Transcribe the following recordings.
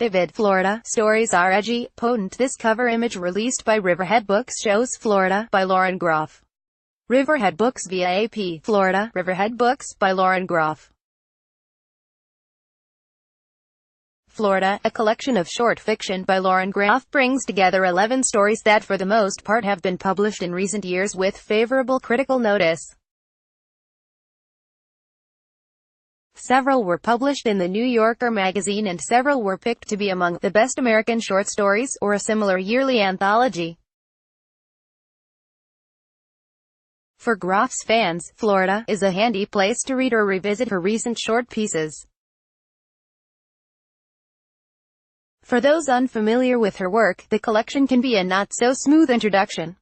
Vivid, Florida. Stories are edgy, potent. This cover image released by Riverhead Books shows Florida, by Lauren Groff. Riverhead Books via AP. Florida, Riverhead Books, by Lauren Groff. Florida, a collection of short fiction by Lauren Groff, brings together 11 stories that for the most part have been published in recent years with favorable critical notice. Several were published in the New Yorker magazine and several were picked to be among the best American short stories, or a similar yearly anthology. For Groff's fans, Florida is a handy place to read or revisit her recent short pieces. For those unfamiliar with her work, the collection can be a not-so-smooth introduction.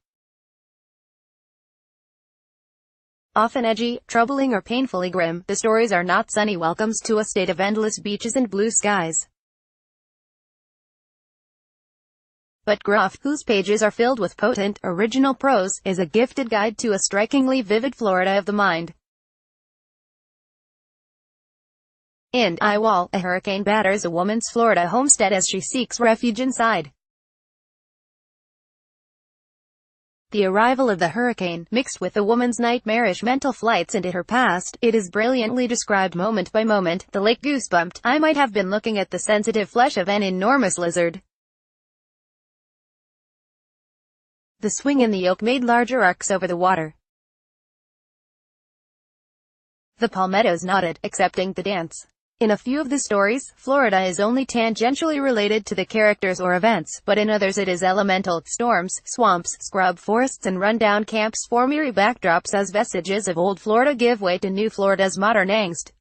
Often edgy, troubling or painfully grim, the stories are not sunny welcomes to a state of endless beaches and blue skies. But Groff, whose pages are filled with potent, original prose, is a gifted guide to a strikingly vivid Florida of the mind. In I Wall, a hurricane batters a woman's Florida homestead as she seeks refuge inside. The arrival of the hurricane, mixed with the woman's nightmarish mental flights into her past, it is brilliantly described moment by moment. The lake goosebumped. I might have been looking at the sensitive flesh of an enormous lizard. The swing in the oak made larger arcs over the water. The palmettos nodded, accepting the dance. In a few of the stories, Florida is only tangentially related to the characters or events, but in others it is elemental. Storms, swamps, scrub forests and run-down camps form eerie backdrops as vestiges of old Florida give way to new Florida's modern angst.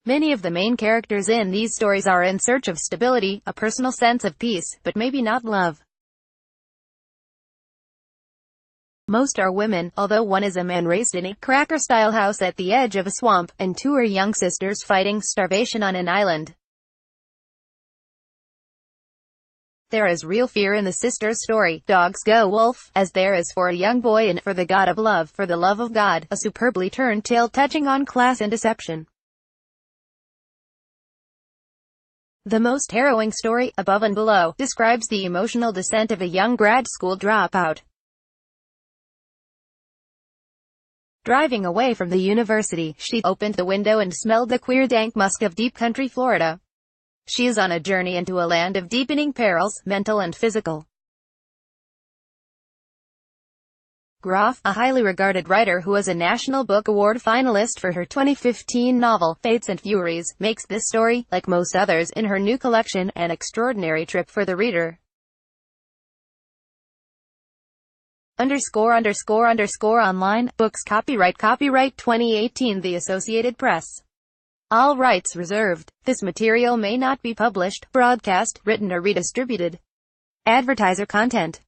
Many of the main characters in these stories are in search of stability, a personal sense of peace, but maybe not love. Most are women, although one is a man raised in a cracker-style house at the edge of a swamp, and two are young sisters fighting starvation on an island. There is real fear in the sisters' story, Dogs Go Wolf, as there is for a young boy in For the God of Love, For the Love of God, a superbly turned tale touching on class and deception. The most harrowing story, Above and Below, describes the emotional descent of a young grad school dropout. Driving away from the university, she opened the window and smelled the queer dank musk of deep country Florida. She is on a journey into a land of deepening perils, mental and physical. Groff, a highly regarded writer who was a National Book Award finalist for her 2015 novel, Fates and Furies, makes this story, like most others in her new collection, an extraordinary trip for the reader. ____online, books copyright 2018 The Associated Press. All rights reserved. This material may not be published, broadcast, written or redistributed. Advertiser content.